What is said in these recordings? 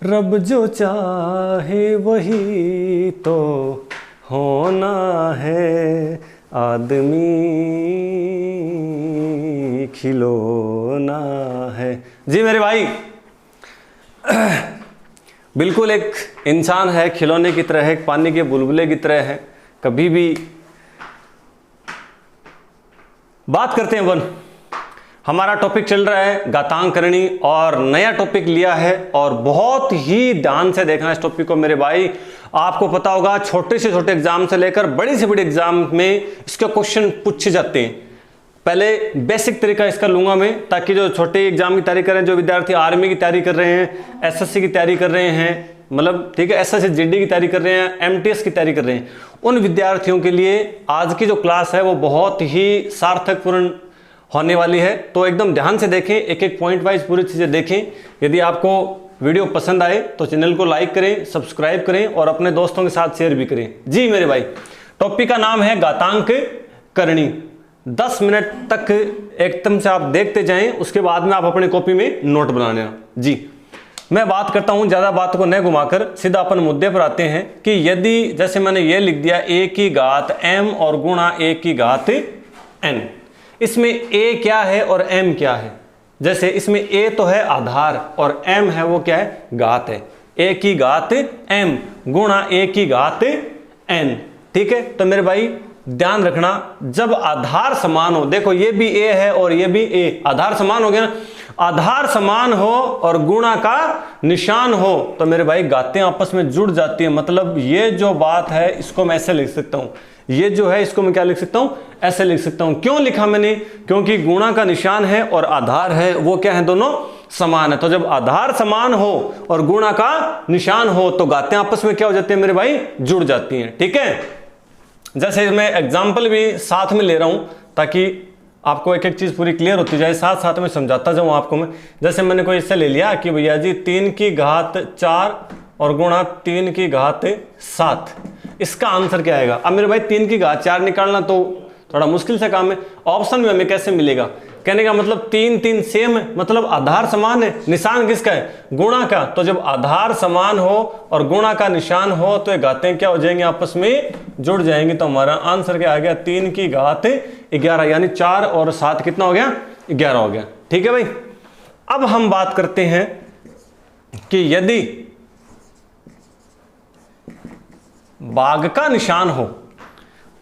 रब जो चाहे वही तो होना है, आदमी खिलौना है। जी मेरे भाई, बिल्कुल एक इंसान है, खिलौने की तरह है, पानी के बुलबुले की तरह है। कभी भी बात करते हैं वन, हमारा टॉपिक चल रहा है घातांकरणी और नया टॉपिक लिया है और बहुत ही ध्यान से देखना इस टॉपिक को मेरे भाई। आपको पता होगा छोटे से छोटे एग्जाम से लेकर बड़ी से बड़ी एग्जाम में इसके क्वेश्चन पूछे जाते हैं। पहले बेसिक तरीका इसका लूंगा मैं, ताकि जो छोटे एग्जाम की तैयारी कर रहे हैं, जो विद्यार्थी आर्मी की तैयारी कर रहे हैं, एसएससी की तैयारी कर रहे हैं, मतलब ठीक है, एसएससी जीडी की तैयारी कर रहे हैं, एमटीएस की तैयारी कर रहे हैं, उन विद्यार्थियों के लिए आज की जो क्लास है वो बहुत ही सार्थकपूर्ण होने वाली है। तो एकदम ध्यान से देखें, एक एक पॉइंट वाइज पूरी चीजें देखें। यदि आपको वीडियो पसंद आए तो चैनल को लाइक करें, सब्सक्राइब करें और अपने दोस्तों के साथ शेयर भी करें। जी मेरे भाई, टॉपिक का नाम है घातांकरणी। 10 मिनट तक एकदम से आप देखते जाएं, उसके बाद में आप अपनी कॉपी में नोट बना लेना। जी मैं बात करता हूं, ज्यादा बात को न घुमाकर सीधा अपन मुद्दे पर आते हैं कि यदि जैसे मैंने ये लिख दिया a की घात m और गुणा a की घात n, इसमें a क्या है और m क्या है। जैसे इसमें a तो है आधार और m है वो क्या है, घात है। a की घात m गुणा a की घात n, ठीक है। तो मेरे भाई ध्यान रखना, जब आधार समान हो, देखो ये भी a है और ये भी a, आधार समान हो गया ना, आधार समान हो और गुणा का निशान हो तो मेरे भाई घातें आपस में जुड़ जाती है। मतलब ये जो बात है इसको मैं ऐसे लिख सकता हूं, ये जो है इसको मैं क्या लिख सकता हूं, ऐसे लिख सकता हूं। क्यों लिखा मैंने, क्योंकि गुणा का निशान है और आधार है वो क्या है, दोनों समान है। तो जब आधार समान हो और गुणा का निशान हो तो घातें आपस में क्या हो जाती है मेरे भाई, जुड़ जाती हैं, ठीक है। जैसे मैं एग्जाम्पल भी साथ में ले रहा हूं ताकि आपको एक एक चीज पूरी क्लियर होती जाए, साथ साथ में समझाता जाऊं आपको मैं। जैसे मैंने कोई इससे ले लिया कि भैया जी 3 की घात 4 और गुणा 3 की घात 7, इसका आंसर क्या आएगा। अब मेरे भाई 3 की घात 4 निकालना तो थोड़ा मुश्किल से काम है, ऑप्शन में हमें कैसे मिलेगा। कहने का मतलब 3 3 सेम है, मतलब आधार समान है, निशान किसका है, गुणा का। तो जब आधार समान हो और गुणा का निशान हो तो ये घातें क्या हो जाएंगी, आपस में जुड़ जाएंगी। तो हमारा आंसर क्या आ गया, 3 की घात 11, यानी 4 और 7 कितना हो गया, 11 हो गया, ठीक है भाई। अब हम बात करते हैं कि यदि भाग का निशान हो,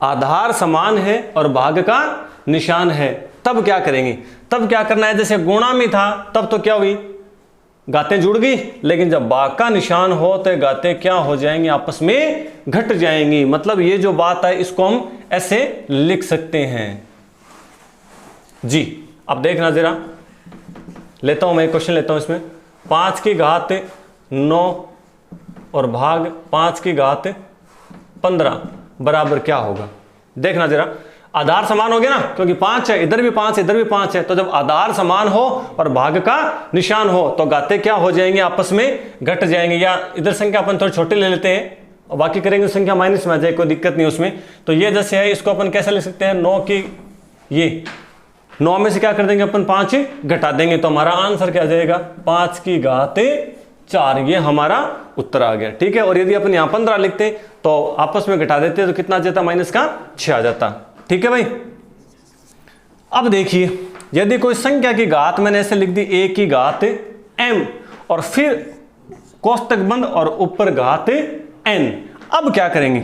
आधार समान है और भाग का निशान है, तब क्या करेंगे। तब क्या करना है, जैसे गुणा में था तब तो क्या हुई, घातें जुड़ गई, लेकिन जब भाग का निशान हो तो घातें क्या हो जाएंगी, आपस में घट जाएंगी। मतलब ये जो बात है इसको हम ऐसे लिख सकते हैं। जी अब देखना जरा, लेता हूं मैं क्वेश्चन लेता हूं इसमें, 5 की घात 9 और भाग 5 की घात 15 बराबर क्या होगा। देखना जरा, आधार समान हो गया ना, क्योंकि 5 है, इधर भी 5 है, इधर भी 5 है। तो जब आधार समान हो और भाग का निशान हो तो घातें क्या हो जाएंगे, आपस में घट जाएंगे। या इधर संख्या अपन थोड़ी छोटी ले लेते हैं और बाकी करेंगे संख्या माइनस में आ जाए, कोई दिक्कत नहीं उसमें। तो ये जैसे है इसको अपन कैसे लिख सकते हैं, 9 की, ये 9 में से क्या कर देंगे अपन, 5 घटा देंगे तो हमारा आंसर क्या आ जाएगा, 5 की घात 4, ये हमारा उत्तर आ गया, ठीक है। और यदि अपन यहाँ 15 लिखते तो आपस में घटा देते तो कितना आ जाता, माइनस का 6 आ जाता, ठीक है भाई। अब देखिए, यदि कोई संख्या की घात मैंने ऐसे लिख दी, a की घात m और फिर कोष्टक बंद और ऊपर घात n। अब क्या करेंगे,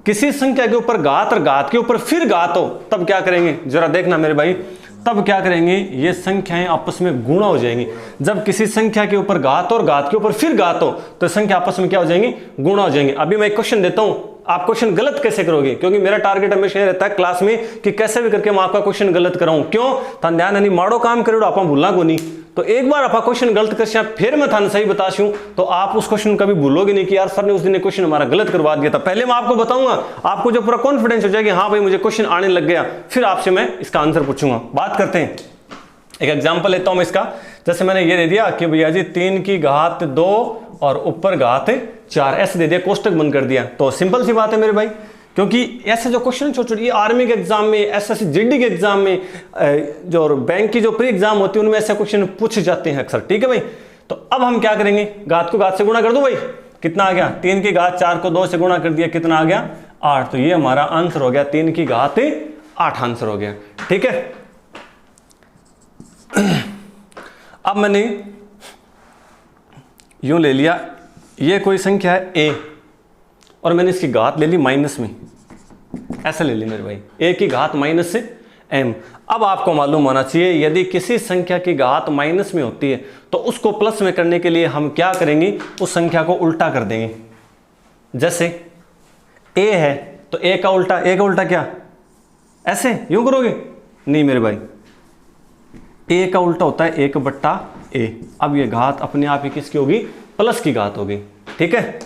किसी संख्या के ऊपर घात और घात के ऊपर फिर घात हो तब क्या करेंगे, जरा देखना मेरे भाई। तब क्या करेंगे, ये संख्याएं आपस में गुणा हो जाएंगी। जब किसी संख्या के ऊपर घात और घात के ऊपर फिर घात हो तो संख्या आपस में क्या हो जाएंगी, गुणा हो जाएंगी। अभी मैं एक क्वेश्चन देता हूं, आप क्वेश्चन गलत कैसे करोगे, क्योंकि मेरा टारगेट हमेशा ये रहता है क्लास में कि कैसे भी करके मैं आपका क्वेश्चन गलत कराऊं। क्यों, था ध्यान नहीं माड़ो काम करो आप भूलना को नहीं। तो एक बार आप क्वेश्चन गलत कर फिर मैं थाने सही बताशूं तो आप उस क्वेश्चन कभी भूलोगे नहीं कि यार सर ने उस दिन क्वेश्चन हमारा गलत करवा दिया था। पहले मैं आपको बताऊंगा, आपको जो पूरा कॉन्फिडेंस हो जाएगा हाँ भाई मुझे क्वेश्चन आने लग गया, फिर आपसे मैं इसका आंसर पूछूंगा। बात करते हैं, एक एग्जांपल लेता हूं मैं इसका। जैसे मैंने ये दे दिया कि भैया जी 3 की घात 2 और ऊपर घात 4, ऐसे दे दिया, कोष्टक बंद कर दिया। तो सिंपल सी बात है मेरे भाई, क्योंकि ऐसे जो क्वेश्चन छोटे छोटे आर्मी के एग्जाम में, एसएससी जीडी के एग्जाम में, जो बैंक की जो प्री एग्जाम होती है उनमें ऐसे क्वेश्चन पूछे जाते हैं अक्सर, ठीक है भाई। तो अब हम क्या करेंगे, घात को घात से गुणा कर दो भाई, कितना आ गया 3 की घात 4 को 2 से गुणा कर दिया, कितना आ गया 8। तो ये हमारा आंसर हो गया 3 की घात 8 आंसर हो गया। ठीक है, अब मैंने यूं ले लिया, ये कोई संख्या है a और मैंने इसकी घात ले ली माइनस में, ऐसे ले ली मेरे भाई, a की घात माइनस से m। अब आपको मालूम होना चाहिए यदि किसी संख्या की घात माइनस में होती है तो उसको प्लस में करने के लिए हम क्या करेंगे, उस संख्या को उल्टा कर देंगे। जैसे a है तो a का उल्टा क्या, ऐसे यूं करोगे, नहीं मेरे भाई, a का उल्टा होता है 1/a। अब ये घात अपने आप ही किसकी होगी, प्लस की घात होगी। ठीक है,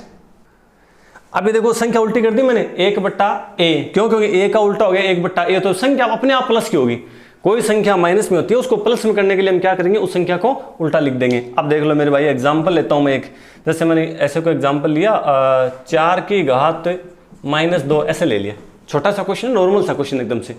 अभी देखो संख्या उल्टी कर दी मैंने, 1/a, क्यों, क्योंकि a का उल्टा हो गया 1/a, तो संख्या अपने आप प्लस की होगी। कोई संख्या माइनस में होती है उसको प्लस में करने के लिए हम क्या करेंगे, उस संख्या को उल्टा लिख देंगे। अब देख लो मेरे भाई, एग्जाम्पल लेता हूं मैं एक, जैसे मैंने ऐसे कोई एग्जाम्पल लिया, 4 की घात -2 ऐसे ले लिया, छोटा सा क्वेश्चन, नॉर्मल सा क्वेश्चन एकदम से।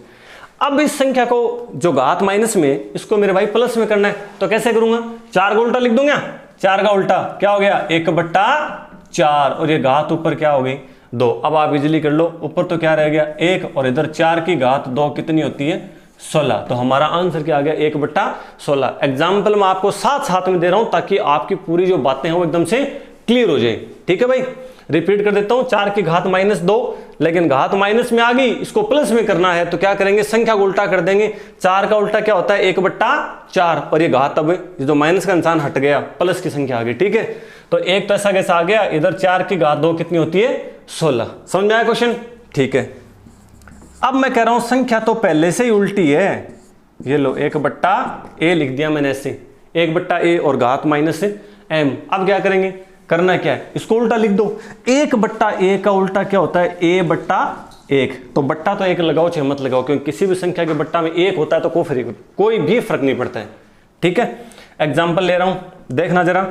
अब इस संख्या को जो घात माइनस में, इसको मेरे भाई प्लस में करना है, तो कैसे करूंगा, 4 का उल्टा लिख दूंगा, 4 का उल्टा क्या हो गया 1/4, और ये घात ऊपर क्या हो गई 2। अब आप इजीली कर लो, ऊपर तो क्या रह गया 1 और इधर 4 की घात 2 कितनी होती है 16। तो हमारा आंसर क्या आ गया 1/16। एग्जाम्पल मैं आपको साथ में दे रहा हूं ताकि आपकी पूरी जो बातें हैं वो एकदम से क्लियर हो जाए। ठीक है भाई, रिपीट कर देता हूं, 4 की घात -2, लेकिन घात माइनस में आ गई, इसको प्लस में करना है तो क्या करेंगे, संख्या को उल्टा कर देंगे। 4 का उल्टा क्या होता है 1/4, और ये घात अब जो माइनस का निशान हट गया, प्लस की संख्या आ गई। ठीक है, तो एक तो ऐसा कैसा आ गया, इधर 4 की घात 2 कितनी होती है 16। समझ में आया क्वेश्चन। ठीक है, अब मैं कह रहा हूं संख्या तो पहले से ही उल्टी है, ये लो 1/a लिख दिया मैंने ऐसे, 1/a और घात माइनस से m। अब क्या करेंगे, करना क्या है, इसको उल्टा लिख दो। 1/a का उल्टा क्या होता है a/1, तो बट्टा तो 1 लगाओ चाहे मत लगाओ, क्योंकि किसी भी संख्या के बट्टा में 1 होता है तो कोई भी फर्क नहीं पड़ता है। ठीक है, एग्जाम्पल ले रहा हूं, देखना जरा,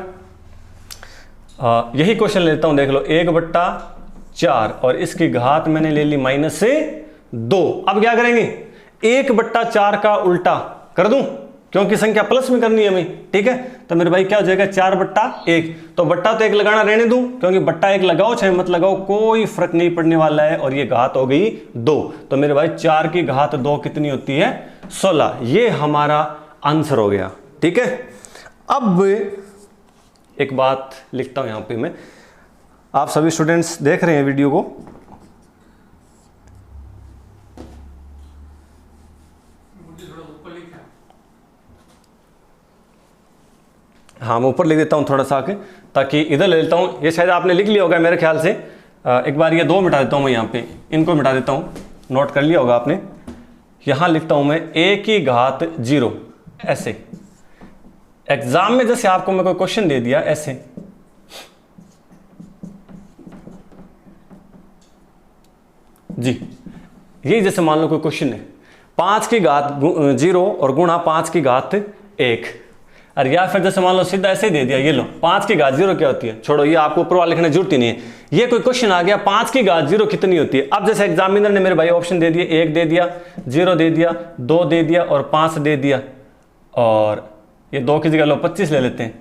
यही क्वेश्चन लेता हूं, देख लो 1/4 और इसकी घात मैंने ले ली -2। अब क्या करेंगे, 1/4 का उल्टा कर दूं, क्योंकि संख्या प्लस में करनी है हमें। ठीक है, तो मेरे भाई क्या हो जाएगा 4/1, तो बट्टा तो 1 लगाना रहने दूं, क्योंकि बट्टा 1 लगाओ चाहे मत लगाओ कोई फर्क नहीं पड़ने वाला है, और ये घात हो गई 2। तो मेरे भाई 4 की घात 2 कितनी होती है 16। ये हमारा आंसर हो गया। ठीक है, अब एक बात लिखता हूं यहां पे मैं, आप सभी स्टूडेंट्स देख रहे हैं वीडियो को, हाँ मैं ऊपर लिख देता हूँ थोड़ा सा आके, ताकि इधर ले लेता हूँ, ये शायद आपने लिख लिया होगा मेरे ख्याल से। एक बार ये 2 मिटा देता हूँ मैं, यहाँ पे इनको मिटा देता हूँ, नोट कर लिया होगा आपने। यहाँ लिखता हूँ मैं a की घात 0 ऐसे। एग्जाम में जैसे आपको मैं कोई क्वेश्चन दे दिया ऐसे, जी यही जैसे मान लो कोई क्वेश्चन है 5 की घात 0 और गुणा 5 की घात 1, और या फिर जैसे मान लो सीधा ऐसे ही दे दिया, ये लो 5 की घात 0 क्या होती है, छोड़ो ये आपको ऊपर वाला लिखने की जरूरत ही नहीं है। ये कोई क्वेश्चन आ गया 5 की घात 0 कितनी होती है। अब जैसे एग्जामिनर ने मेरे भाई ऑप्शन दे दिए, 1 दे दिया, 0 दे दिया, 2 दे दिया और 5 दे दिया, और ये 2 की जगह लो 25 ले लेते हैं।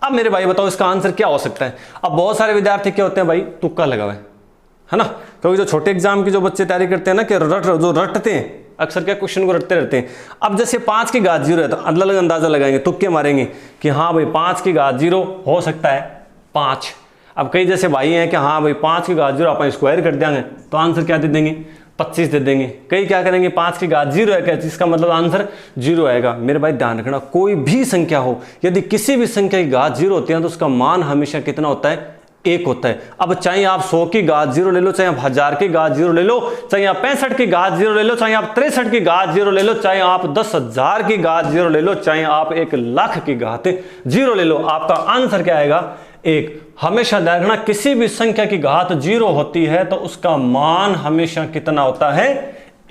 अब मेरे भाई बताओ इसका आंसर क्या हो सकता है। अब बहुत सारे विद्यार्थी क्या होते हैं भाई, तुक्का लगा हुआ है ना, क्योंकि जो छोटे एग्जाम की जो बच्चे तैयारी करते हैं ना, कि रटते हैं अक्सर क्या क्वेश्चन को रटते रहते हैं। अब जैसे 5 की घात 0 है तो अलग अंदाजा लगाएंगे, तुक्के मारेंगे कि हाँ भाई 5 की घात 0 हो सकता है 5। अब कई जैसे भाई हैं कि हाँ भाई 5 की घात 0 अपन स्क्वायर कर देंगे तो आंसर क्या दे देंगे 25 दे देंगे। कई क्या करेंगे 5 की घात 0 है क्या, जिसका मतलब आंसर 0 आएगा। मेरे भाई ध्यान रखना, कोई भी संख्या हो, यदि किसी भी संख्या की घात 0 होती है तो उसका मान हमेशा कितना होता है 1 होता है। अब चाहे आप 100 की घात 0 ले लो, चाहे आप 1000 की घात 0 ले लो, चाहे आप 65 की घात 0 ले लो, चाहे आप 63 की घात 0 ले लो, चाहे आप 10,000 की घात 0 ले लो, चाहे आप 1,00,000 की घात 0 ले लो, आपका आंसर क्या आएगा 1। हमेशा ध्यान रखना, किसी भी संख्या की घात 0 होती है तो उसका मान हमेशा कितना होता है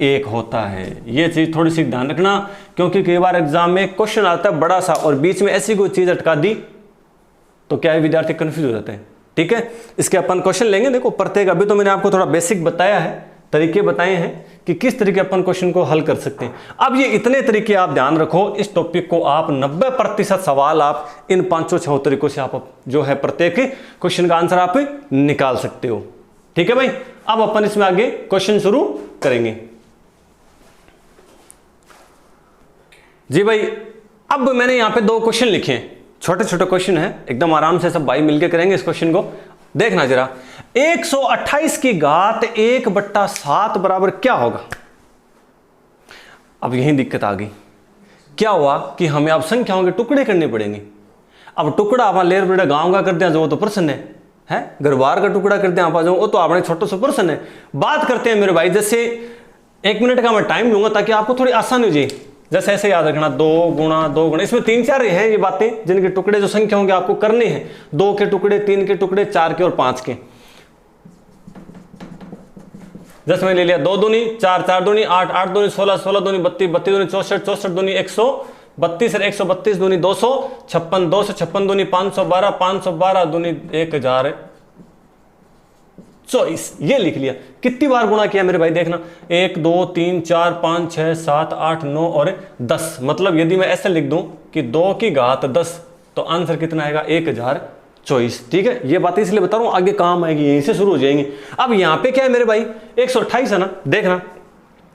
1 होता है। ये चीज थोड़ी सी ध्यान रखना, क्योंकि कई बार एग्जाम में क्वेश्चन आता है बड़ा सा और बीच में ऐसी कोई चीज अटका दी तो क्या है विद्यार्थी कंफ्यूज हो जाते हैं। ठीक है, इसके अपन क्वेश्चन लेंगे। देखो प्रत्येक, अभी तो मैंने आपको थोड़ा बेसिक बताया है, तरीके बताए हैं कि किस तरीके अपन क्वेश्चन को हल कर सकते हैं। अब ये इतने तरीके आप ध्यान रखो, इस टॉपिक को आप 90% सवाल आप इन 5-6 तरीकों से आप जो है प्रत्येक क्वेश्चन का आंसर आप निकाल सकते हो। ठीक है भाई, अब अपन इसमें आगे क्वेश्चन शुरू करेंगे। जी भाई, अब मैंने यहां पे 2 क्वेश्चन लिखे हैं, छोटे छोटे क्वेश्चन है, एकदम आराम से सब भाई मिलके करेंगे इस क्वेश्चन को। देखना जरा, 128 की घात 1/7 बराबर क्या होगा। अब यही दिक्कत आ गई, क्या हुआ कि हमें अब संख्याओं के टुकड़े करने पड़ेंगे। अब टुकड़ा आप लेर बेड़ा गांव का कर दिया जो तो प्रश्न है घर बार का टुकड़ा कर दिया आप जो वो तो आपने छोटा सा प्रश्न है। बात करते हैं मेरे भाई, जैसे 1 मिनट का मैं टाइम लूंगा ताकि आपको थोड़ी आसानी हो जाए। जैसे ऐसे याद रखना, 2 गुणा 2 गुणा, इसमें 3-4 हैं ये बातें जिनके टुकड़े जो संख्या होंगे आपको करने हैं। 2 के टुकड़े, 3 के टुकड़े, 4 के और 5 के। जैसे मैंने ले लिया 2 दूनी 4, 4 दूनी 8, 8 दूनी 16, 16 दूनी 32, 32 दूनी 64, 64 दूनी 132 और 132 दूनी 256, 256 दूनी 512, 512 दूनी 1024, ये लिख लिया। कितनी बार गुणा किया मेरे भाई, देखना 1 2 3 4 5 6 7 8 9 और 10। मतलब यदि मैं ऐसे लिख दूं कि 2 की घात 10 तो आंसर कितना आएगा 1024। ठीक है, ये बातें इसलिए बता रहा हूं, आगे काम आएगी, यहीं से शुरू हो जाएंगे। अब यहां पे क्या है मेरे भाई, 128 है ना, देखना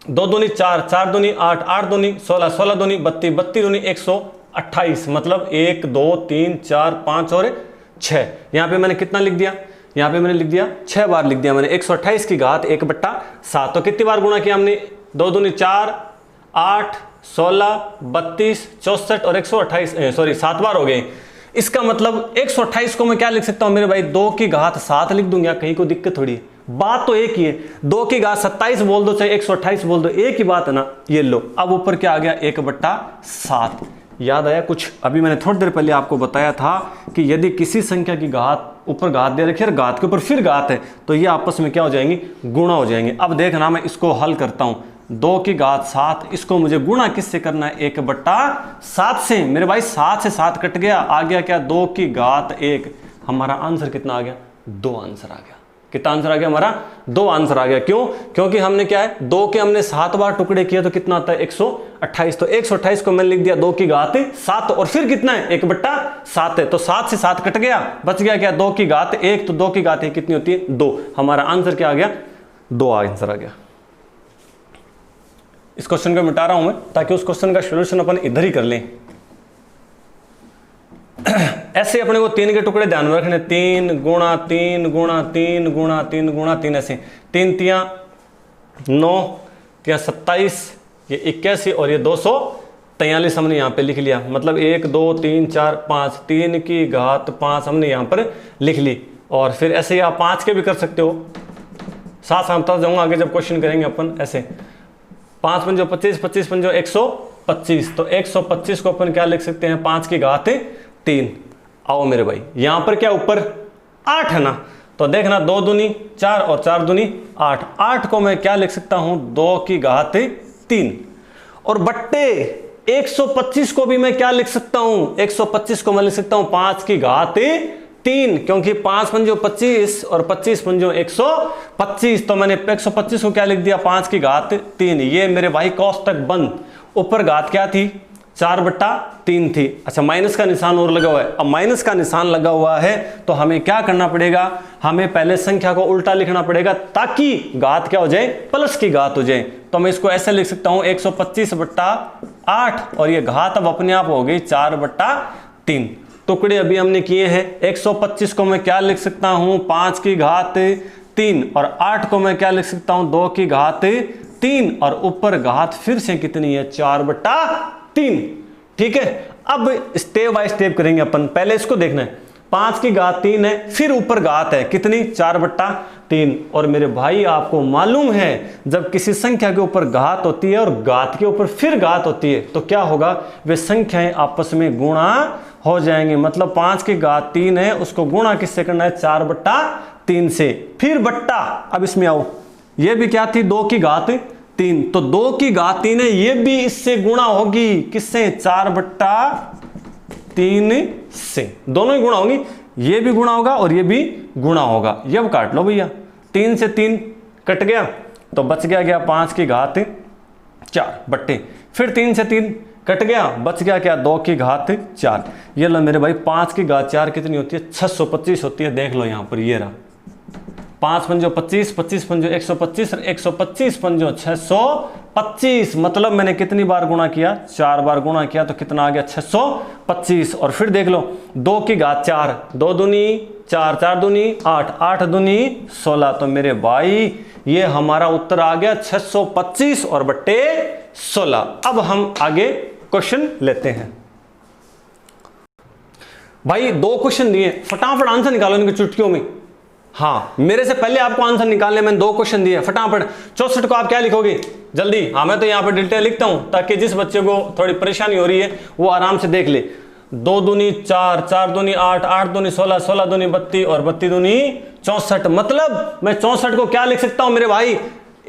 2 दूनी 4, 4 दूनी 8, 8 दूनी 16, 16 दूनी 32, 32 दूनी 128। मतलब 1 2 3 4 5 और 6। यहां पे मैंने कितना लिख दिया, यहां पे मैंने लिख दिया 6 बार लिख दिया मैंने 128 की घात 1/7। तो कितनी बार गुणा किया हमने, 2 दूनी 4, 8, 16, 32, 64 और 128, सॉरी 7 बार हो गए। इसका मतलब 128 को मैं क्या लिख सकता हूं मेरे भाई, 2 की घात 7 लिख दूंगा, कहीं को दिक्कत थोड़ी है। बात तो एक ही है, 2 की घात 27 बोल दो चाहे 128 बोल दो, एक ही बात है ना। ये लो, अब ऊपर क्या आ गया 1/7। याद आया कुछ, अभी मैंने थोड़ी देर पहले आपको बताया था कि यदि किसी संख्या की घात ऊपर घात दे रखी है, घात के ऊपर फिर घात है, तो ये आपस में क्या हो जाएंगी, गुणा हो जाएंगे। अब देखना मैं इसको हल करता हूं, 2 की घात 7, इसको मुझे गुणा किससे करना है, 1/7 से। मेरे भाई 7 से 7 कट गया, आ गया क्या 2 की घात 1। हमारा आंसर कितना आ गया, 2 आंसर आ गया। कितना आंसर आ गया हमारा, 2 आंसर आ गया। क्यों, क्योंकि हमने क्या है 2 के हमने 7 बार टुकड़े किए तो कितना आता है 128। तो 128 को मैंने लिख दिया 2 की घात 7 और फिर कितना है 1/7 है, तो 7 से 7 कट गया, बच गया क्या 2 की घात 1। तो 2 की घात 1 कितनी होती है 2। हमारा आंसर क्या आ गया, 2 आंसर आ गया। इस क्वेश्चन को मिटा रहा हूं मैं ताकि उस क्वेश्चन का सॉल्यूशन अपन इधर ही कर लें। ऐसे अपने को 3 के टुकड़े ध्यान में रखने, 3 गुणा 3 गुणा 3 गुणा 3 गुणा 3, ऐसे 3 तियां 9 तियां 27, ये 81 और ये 243 हमने यहाँ पे लिख लिया। मतलब 1 2 3 4 5, 3 की घात 5 हमने यहाँ पर लिख ली। और फिर ऐसे ही आप 5 के भी कर सकते हो, साथ साथ जाऊंगा आगे जब क्वेश्चन करेंगे अपन। ऐसे 5 पंजो 25, 25 पंजो 125, तो 125 को अपन क्या लिख सकते हैं 5 की घात 3। आओ मेरे भाई, यहां पर क्या ऊपर 8 है ना, तो देखना 2 दूनी 4 और 4 दूनी 8। 8 को मैं क्या लिख सकता हूं 2 की घात 3। और बट्टे 125 को भी मैं क्या लिख सकता हूं, 125 को मैं लिख सकता हूं 5 की घात 3, क्योंकि 5 पंजो 25 और 25 पंजो 125। तो मैंने 125 को क्या लिख दिया 5 की घात 3। ये मेरे भाई कोष्टक बंद। ऊपर घात क्या थी 4/3 थी। अच्छा, माइनस का निशान और लगा हुआ है। अब माइनस का निशान लगा हुआ है तो हमें क्या करना पड़ेगा, हमें पहले संख्या को उल्टा लिखना पड़ेगा ताकि घात क्या हो जाए, प्लस की घात हो जाए। तो मैं इसको ऐसे लिख सकता हूं 125/8 और ये घात अब अपने आप हो गई 4/3। टुकड़े अभी हमने किए हैं। 125 को मैं क्या लिख सकता हूं 5 की घात 3 और 8 को मैं क्या लिख सकता हूं 2 की घात 3 और ऊपर घात फिर से कितनी है 4/3। ठीक है, अब स्टेप बाय स्टेप करेंगे अपन। पहले इसको देखना है, 5 की घात 3 है, फिर ऊपर घात है कितनी 4/3। और मेरे भाई आपको मालूम है जब किसी संख्या के ऊपर घात होती है और घात के ऊपर फिर घात होती है तो क्या होगा, वे संख्याएं आपस में गुणा हो जाएंगे। मतलब 5 की घात 3 है, उसको गुणा किससे करना है 4/3 से, फिर बट्टा। अब इसमें आओ, ये भी क्या थी 2 की घात 3, तो 2 की घात 3 है, ये भी इससे गुणा होगी किससे 4/3 से। दोनों ही गुणा होंगी, ये भी गुणा होगा और ये भी गुणा होगा। ये अब काट लो भैया, 3 से 3 कट गया, तो बच गया 5 की घात 4 बट्टे, फिर 3 से 3 कट गया, बच गया क्या 2 की घात 4। ये लो मेरे भाई 5 की घात 4 कितनी होती है 625 होती है। देख लो यहाँ पर, ये रहा 5 पंजो 25, 25 पंजो 125 और 125 पंजो 625। मतलब मैंने कितनी बार गुणा किया 4 बार गुणा किया तो कितना आ गया 625। और फिर देख लो 2 की घात 4, 2 दूनी 4, 4 दूनी 8, 8 दूनी 16। तो मेरे भाई ये हमारा उत्तर आ गया 625 और बट्टे 16। अब हम आगे क्वेश्चन लेते हैं। भाई 2 क्वेश्चन दिए, फटाफट आंसर निकालो इनकी चुटकियों में। हाँ, मेरे से पहले आपको आंसर निकालने, मैंने 2 क्वेश्चन दिए, फटाफट। 64 को आप क्या लिखोगे जल्दी? हाँ, मैं तो यहाँ पे डिटेल लिखता हूं ताकि जिस बच्चे को थोड़ी परेशानी हो रही है वो आराम से देख ले। 2 दूनी 4, 4 दूनी 8, 8 दूनी 16, 16 दूनी 32 और 32 दूनी 64। मतलब मैं 64 को क्या लिख सकता हूं मेरे भाई?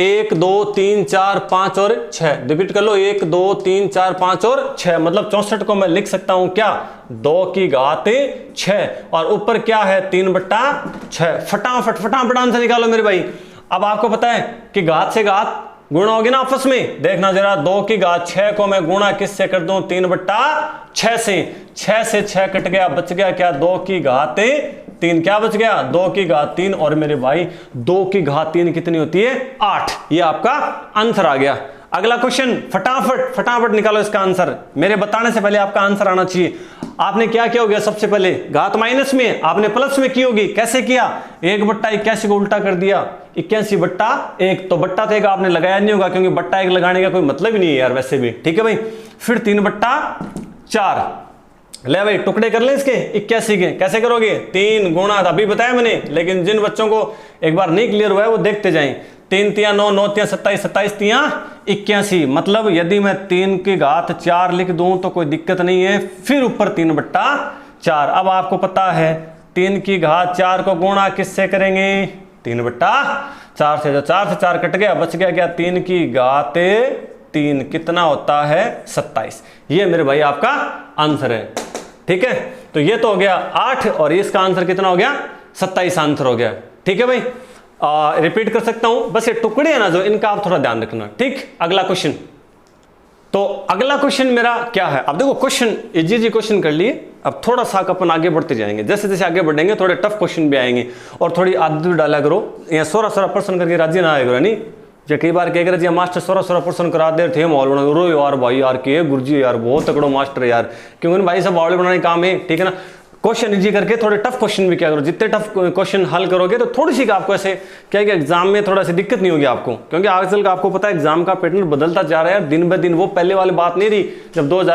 1 2 3 4 5 और 6। रिपीट कर लो, 1 2 3 4 5 और 6। मतलब 64 को मैं लिख सकता हूं क्या 2 की घात 6 और ऊपर क्या है 3/6। फटाफट आंसर निकालो मेरे भाई। अब आपको पता है कि घात से घात गुणा होगी ना आपस में। देखना जरा, 2 की घात 6 को मैं गुणा किससे कर दूं 3/6 से। 6 से 6 कट गया, बच गया क्या 2 की घात 3। क्या बच गया 2 की घात 3। और मेरे भाई 2 की घात 3 कितनी होती है 8। ये आपका आंसर आ गया। अगला क्वेश्चन, फटाफट निकालो इसका आंसर। मेरे बताने से पहले आपका आंसर आना चाहिए। आपने क्या किया होगा? सबसे पहले घात माइनस में आपने प्लस में की होगी। कैसे किया? 1/81 को उल्टा कर दिया 81/1। तो बट्टा तो एक आपने लगाया नहीं होगा क्योंकि बट्टा एक लगाने का कोई मतलब ही नहीं है यार वैसे भी। ठीक है भाई, फिर 3/4। ले भाई टुकड़े कर ले इसके 81 के। कैसे करोगे? 3 गुणा, अभी बताया मैंने, लेकिन जिन बच्चों को एक बार नहीं क्लियर हुआ है वो देखते जाएं। 3 तिया 9, 9 तिया 27, 27 तिया 81। मतलब यदि मैं 3 की घात 4 लिख दूं तो कोई दिक्कत नहीं है, फिर ऊपर 3/4। अब आपको पता है 3 की घात 4 को गुणा किससे करेंगे 3/4 से। जो 4 से 4 कट गया, बच गया क्या 3 की घात 3। कितना होता है 27। ये मेरे भाई आपका आंसर है। ठीक है, तो ये तो हो गया 8 और इसका आंसर कितना हो गया 27 आंसर हो गया। ठीक है भाई, रिपीट कर सकता हूं, बस ये टुकड़े हैं ना जो, इनका आप थोड़ा ध्यान रखना। ठीक, अगला क्वेश्चन। तो अगला क्वेश्चन मेरा क्या है? अब देखो क्वेश्चन इजी क्वेश्चन कर लिए, अब थोड़ा सा अपन आगे बढ़ते जाएंगे। जैसे जैसे आगे बढ़ेंगे थोड़े टफ क्वेश्चन भी आएंगे और थोड़ी आदत भी डाला करो। यहाँ 16% करके राज्य ना आया करो नहीं। जो कई बार कह रहे मास्टर 16% करा दे थे माहौल बना रो यार भाई यार के गुरुजी यार बहुत तकड़ो मास्टर यार, क्योंकि भाई सब माहौल बनाने काम है। ठीक है ना, क्वेश्चन इजी करके थोड़े टफ क्वेश्चन भी क्या करो। जितने टफ क्वेश्चन हल करोगे तो थोड़ी सी आपको ऐसे क्या कि एग्जाम में थोड़ा सी दिक्कत नहीं होगी आपको, क्योंकि आजकल का आपको पता है एग्जाम का पैटर्न बदलता जा रहा है दिन ब दिन। वो पहले वाली बात नहीं रही जब 2000